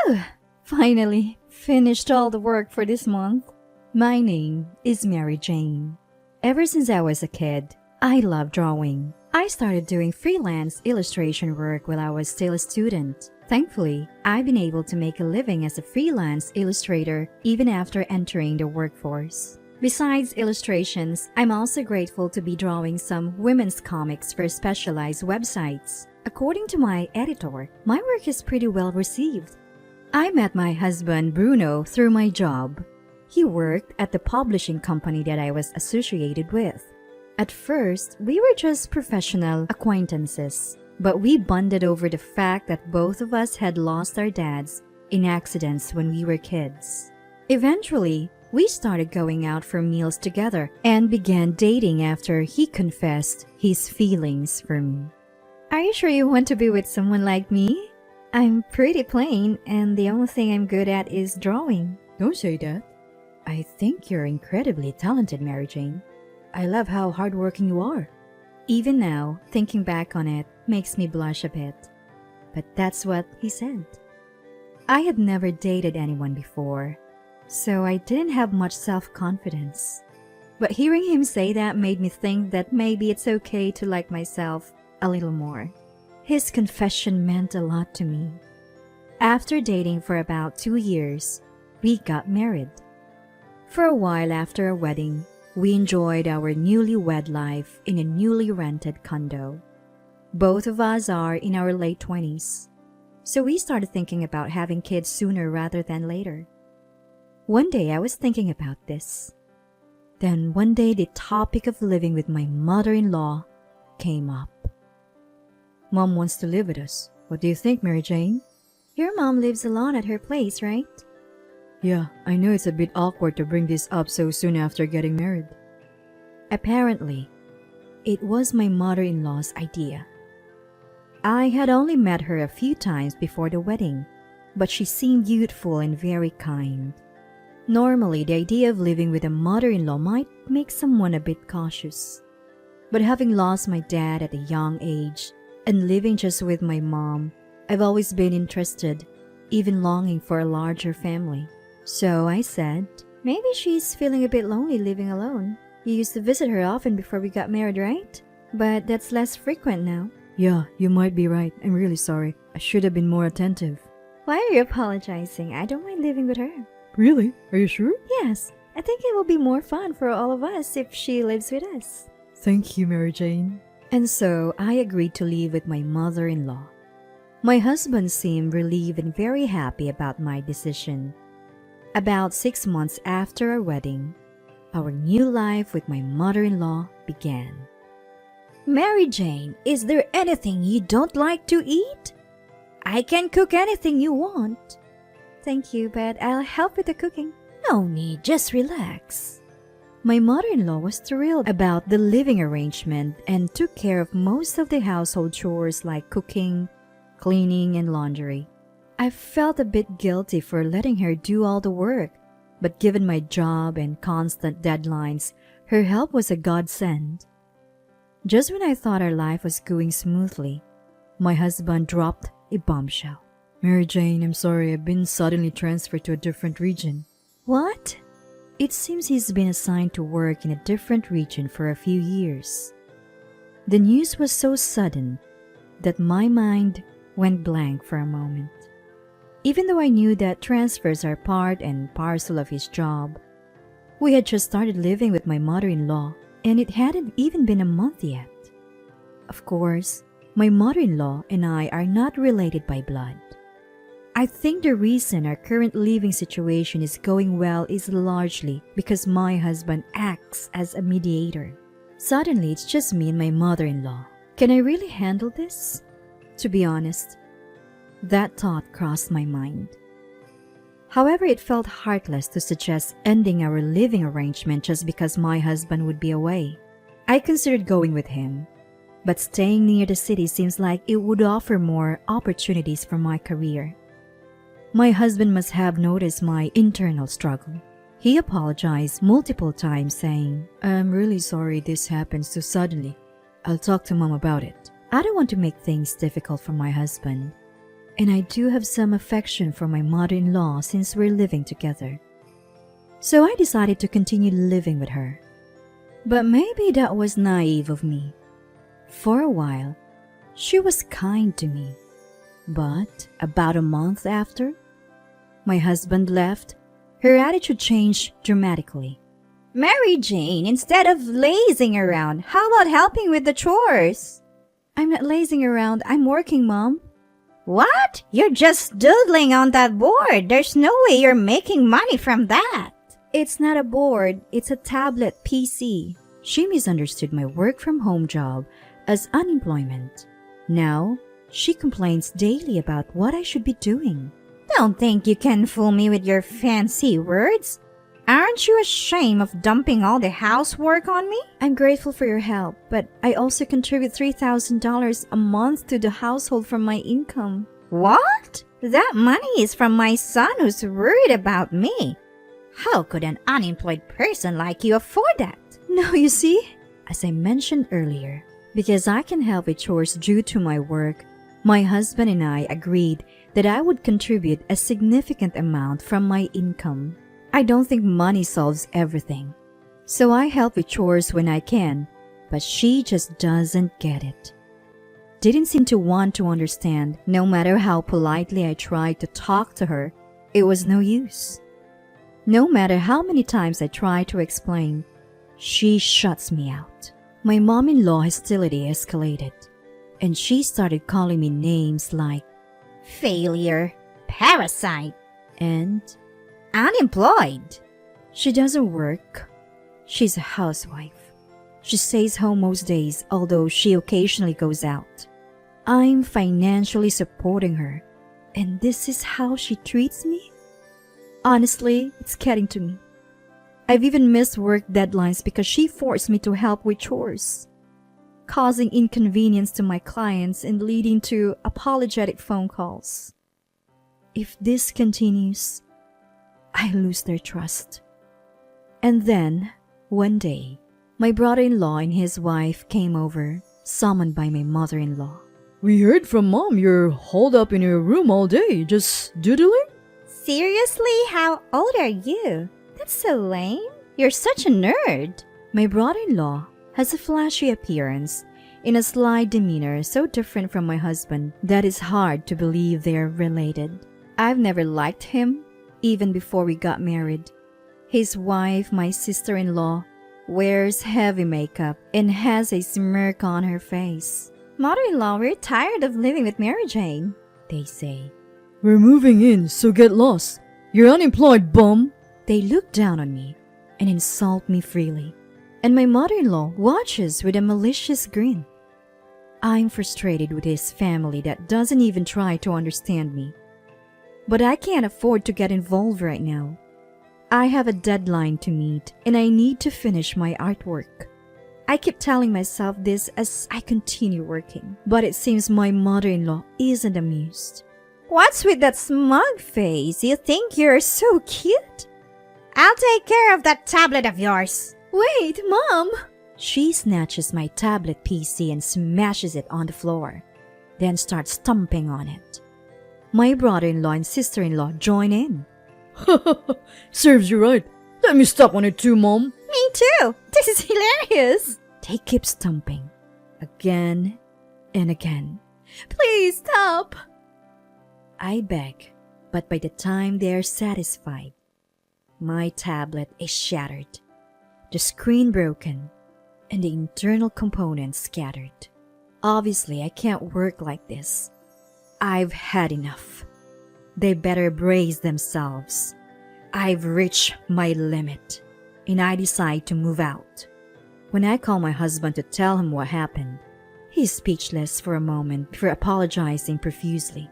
Whew! Finally, finished all the work for this month. My name is Mary Jane. Ever since I was a kid, I love drawing. I started doing freelance illustration work while I was still a student. Thankfully, I've been able to make a living as a freelance illustrator even after entering the workforce. Besides illustrations, I'm also grateful to be drawing some women's comics for specialized websites. According to my editor, my work is pretty well received. I met my husband Bruno through my job. He worked at the publishing company that I was associated with. At first, we were just professional acquaintances, but we bonded over the fact that both of us had lost our dads in accidents when we were kids. Eventually, we started going out for meals together and began dating after he confessed his feelings for me. Are you sure you want to be with someone like me? I'm pretty plain, and the only thing I'm good at is drawing. Don't say that. I think you're incredibly talented, Mary Jane. I love how hardworking you are. Even now, thinking back on it makes me blush a bit. But that's what he said. I had never dated anyone before, so I didn't have much self-confidence. But hearing him say that made me think that maybe it's okay to like myself a little more. His confession meant a lot to me. After dating for about 2 years, we got married. For a while after our wedding, we enjoyed our newlywed life in a newly rented condo. Both of us are in our late 20s, so we started thinking about having kids sooner rather than later. One day I was thinking about this. Then one day the topic of living with my mother-in-law came up. Mom wants to live with us. What do you think, Mary Jane? Your mom lives alone at her place, right? Yeah, I know it's a bit awkward to bring this up so soon after getting married. Apparently, it was my mother-in-law's idea. I had only met her a few times before the wedding, but she seemed youthful and very kind. Normally, the idea of living with a mother-in-law might make someone a bit cautious. But having lost my dad at a young age and living just with my mom, I've always been interested, even longing for a larger family. So I said, maybe she's feeling a bit lonely living alone. You used to visit her often before we got married, right? But that's less frequent now. Yeah, you might be right. I'm really sorry. I should have been more attentive. Why are you apologizing? I don't mind living with her. Really? Are you sure? Yes, I think it will be more fun for all of us if she lives with us. Thank you, Mary Jane. And so I agreed to live with my mother-in-law. My husband seemed relieved and very happy about my decision. About 6 months after our wedding, our new life with my mother-in-law began. Mary Jane, is there anything you don't like to eat? I can cook anything you want. Thank you, but I'll help with the cooking. No need, just relax. My mother-in-law was thrilled about the living arrangement and took care of most of the household chores like cooking, cleaning, and laundry. I felt a bit guilty for letting her do all the work, but given my job and constant deadlines, her help was a godsend. Just when I thought our life was going smoothly, my husband dropped a bombshell. Mary Jane, I'm sorry, I've been suddenly transferred to a different region. What? It seems he's been assigned to work in a different region for a few years. The news was so sudden that my mind went blank for a moment. Even though I knew that transfers are part and parcel of his job, we had just started living with my mother-in-law, and it hadn't even been a month yet. Of course, my mother-in-law and I are not related by blood. I think the reason our current living situation is going well is largely because my husband acts as a mediator. Suddenly, it's just me and my mother-in-law. Can I really handle this? To be honest, that thought crossed my mind. However, it felt heartless to suggest ending our living arrangement just because my husband would be away. I considered going with him, but staying near the city seems like it would offer more opportunities for my career. My husband must have noticed my internal struggle. He apologized multiple times, saying, I'm really sorry this happened so suddenly. I'll talk to Mom about it. I don't want to make things difficult for my husband. and I do have some affection for my mother-in-law since we're living together. So I decided to continue living with her. But maybe that was naive of me. For a while, she was kind to me. But about a month after my husband left, her attitude changed dramatically. Mary Jane, instead of lazing around, how about helping with the chores? I'm not lazing around, I'm working, Mom. What? You're just doodling on that board. There's no way you're making money from that. It's not a board, it's a tablet PC. She misunderstood my work-from-home job as unemployment. Now, she complains daily about what I should be doing. Don't think you can fool me with your fancy words. Aren't you ashamed of dumping all the housework on me? I'm grateful for your help, but I also contribute $3,000 a month to the household from my income. What? That money is from my son who's worried about me. How could an unemployed person like you afford that? No, you see, as I mentioned earlier, because I can help with chores due to my work, my husband and I agreed that I would contribute a significant amount from my income. I don't think money solves everything, so I help with chores when I can, but she just doesn't get it. Didn't seem to want to understand. No matter how politely I tried to talk to her, it was no use. No matter how many times I tried to explain, she shuts me out. My mom-in-law hostility escalated, and she started calling me names like failure, parasite, and unemployed. She doesn't work. She's a housewife. She stays home most days, although she occasionally goes out. I'm financially supporting her, and this is how she treats me? Honestly, it's getting to me. I've even missed work deadlines because she forced me to help with chores, causing inconvenience to my clients and leading to apologetic phone calls. If this continues, I lose their trust. And then, one day, my brother-in-law and his wife came over, summoned by my mother-in-law. We heard from Mom you're holed up in your room all day, just doodling? Seriously, how old are you? That's so lame. You're such a nerd. My brother-in-law has a flashy appearance in a sly demeanor so different from my husband that it's hard to believe they're related. I've never liked him, even before we got married. His wife, my sister-in-law, wears heavy makeup and has a smirk on her face. Mother-in-law, we're tired of living with Mary Jane, they say. We're moving in, so get lost. You're unemployed, bum. They look down on me and insult me freely, and my mother-in-law watches with a malicious grin. I'm frustrated with his family that doesn't even try to understand me. But I can't afford to get involved right now. I have a deadline to meet, and I need to finish my artwork. I keep telling myself this as I continue working, but it seems my mother-in-law isn't amused. What's with that smug face? You think you're so cute? I'll take care of that tablet of yours. Wait, Mom! She snatches my tablet PC and smashes it on the floor, then starts stomping on it. My brother-in-law and sister-in-law join in. Serves you right. Let me stop on it too, Mom. Me too. This is hilarious. They keep stomping, again and again. Please stop. I beg, but by the time they are satisfied, my tablet is shattered, the screen broken, and the internal components scattered. Obviously, I can't work like this. I've had enough. They better brace themselves. I've reached my limit, and I decide to move out. When I call my husband to tell him what happened, he's speechless for a moment before apologizing profusely.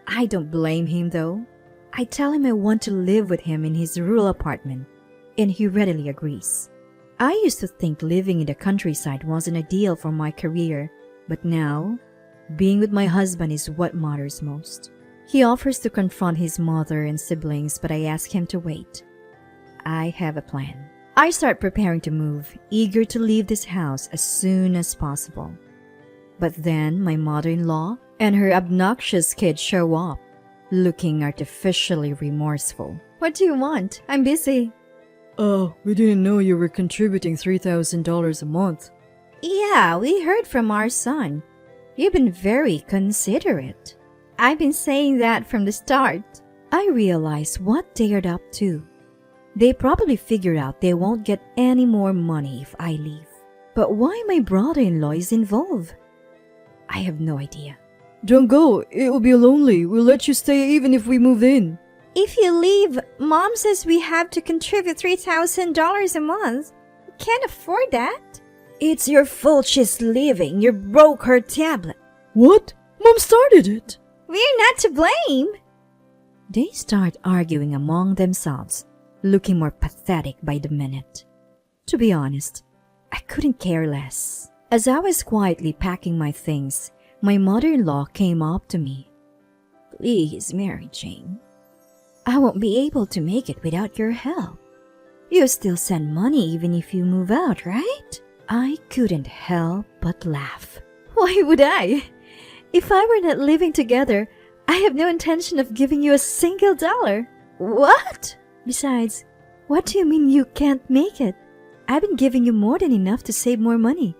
I don't blame him though. I tell him I want to live with him in his rural apartment, and he readily agrees. I used to think living in the countryside wasn't ideal for my career, but now, being with my husband is what matters most. He offers to confront his mother and siblings, but I ask him to wait. I have a plan. I start preparing to move, eager to leave this house as soon as possible. But then my mother-in-law and her obnoxious kid show up, looking artificially remorseful. What do you want? I'm busy. We didn't know you were contributing $3,000 a month. Yeah, we heard from our son. You've been very considerate. I've been saying that from the start. I realize what they are up to. They probably figured out they won't get any more money if I leave. But why my brother-in-law is involved? I have no idea. Don't go. It will be lonely. We'll let you stay even if we move in. If you leave, Mom says we have to contribute $3,000 a month. We can't afford that. It's your fault she's leaving. You broke her tablet. What? Mom started it. We're not to blame. They start arguing among themselves, looking more pathetic by the minute. To be honest, I couldn't care less. As I was quietly packing my things, my mother-in-law came up to me. Please, Mary Jane. I won't be able to make it without your help. You still send money even if you move out, right? I couldn't help but laugh. Why would I? If I were not living together, I have no intention of giving you a single dollar. What? Besides, what do you mean you can't make it? I've been giving you more than enough to save more money.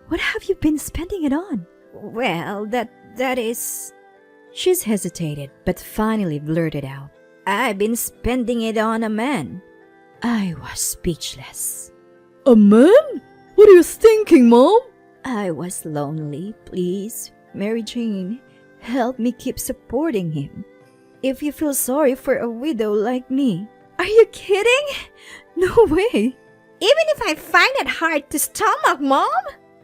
What have you been spending it on? Well, that is... She's hesitated, but finally blurted out. I've been spending it on a man. I was speechless. A man? What are you thinking, Mom? I was lonely. Please, Mary Jane, help me keep supporting him. If you feel sorry for a widow like me. Are you kidding? No way. Even if I find it hard to stomach, Mom?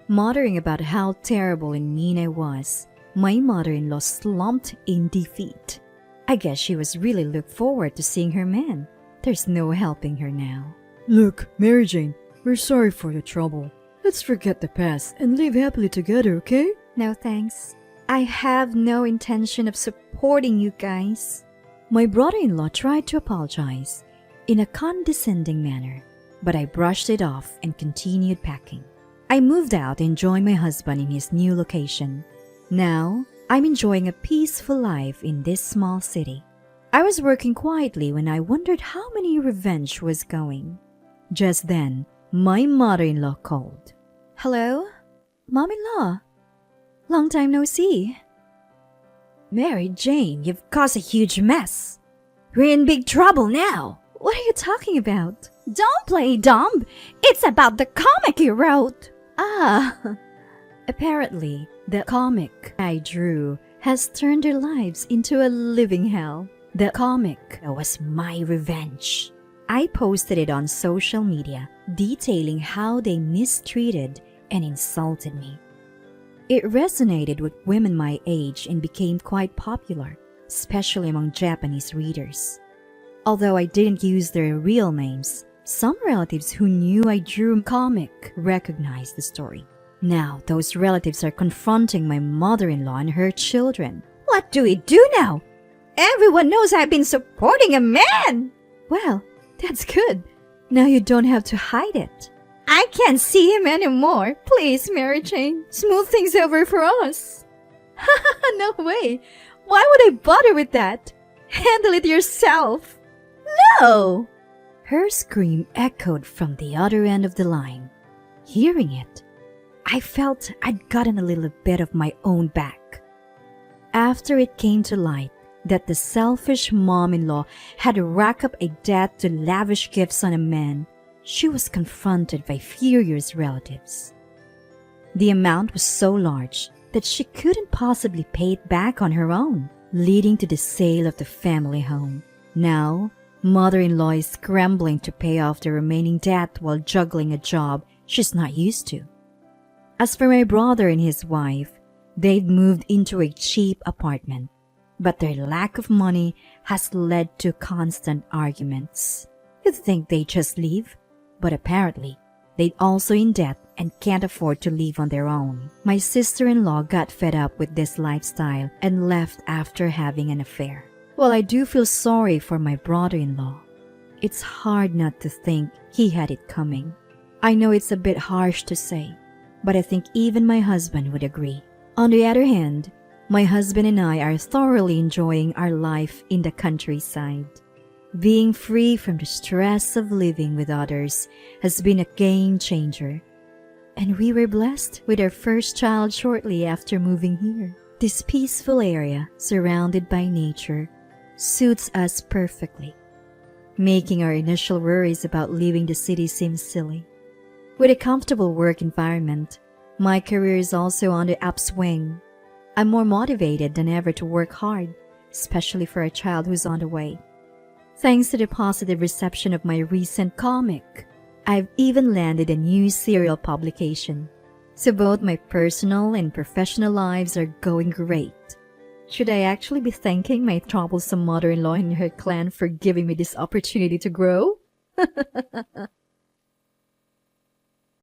Muttering about how terrible and mean I was, my mother-in-law slumped in defeat. I guess she was really looking forward to seeing her man. There's no helping her now. Look, Mary Jane, we're sorry for the trouble. Let's forget the past and live happily together, okay? No thanks. I have no intention of supporting you guys. My brother-in-law tried to apologize in a condescending manner, but I brushed it off and continued packing. I moved out and joined my husband in his new location. Now, I'm enjoying a peaceful life in this small city. I was working quietly when I wondered how many revenge was going. Just then, my mother-in-law called. Hello? Mom-in-law? Long time no see. Mary Jane, you've caused a huge mess. We're in big trouble now. What are you talking about? Don't play dumb. It's about the comic you wrote. Ah, apparently the comic I drew has turned their lives into a living hell. The comic was my revenge. I posted it on social media, detailing how they mistreated and insulted me. It resonated with women my age and became quite popular, especially among Japanese readers. Although I didn't use their real names, some relatives who knew I drew a comic recognized the story. Now, those relatives are confronting my mother-in-law and her children. What do we do now? Everyone knows I've been supporting a man. Well, that's good. Now you don't have to hide it. I can't see him anymore. Please, Mary Jane, smooth things over for us. No way. Why would I bother with that? Handle it yourself. No! Her scream echoed from the other end of the line. Hearing it, I felt I'd gotten a little bit of my own back. After it came to light that the selfish mom-in-law had racked up a debt to lavish gifts on a man, she was confronted by furious relatives. The amount was so large that she couldn't possibly pay it back on her own, leading to the sale of the family home. Now, mother-in-law is scrambling to pay off the remaining debt while juggling a job she's not used to. As for my brother and his wife, they've moved into a cheap apartment, but their lack of money has led to constant arguments. You'd think they'd just leave, but apparently, they're also in debt and can't afford to live on their own. My sister-in-law got fed up with this lifestyle and left after having an affair. Well, I do feel sorry for my brother-in-law. It's hard not to think he had it coming. I know it's a bit harsh to say, but I think even my husband would agree. On the other hand, my husband and I are thoroughly enjoying our life in the countryside. Being free from the stress of living with others has been a game changer. And we were blessed with our first child shortly after moving here. This peaceful area, surrounded by nature, suits us perfectly, making our initial worries about leaving the city seem silly. With a comfortable work environment, my career is also on the upswing. I'm more motivated than ever to work hard, especially for a child who's on the way. Thanks to the positive reception of my recent comic, I've even landed a new serial publication. So both my personal and professional lives are going great. Should I actually be thanking my troublesome mother-in-law and her clan for giving me this opportunity to grow?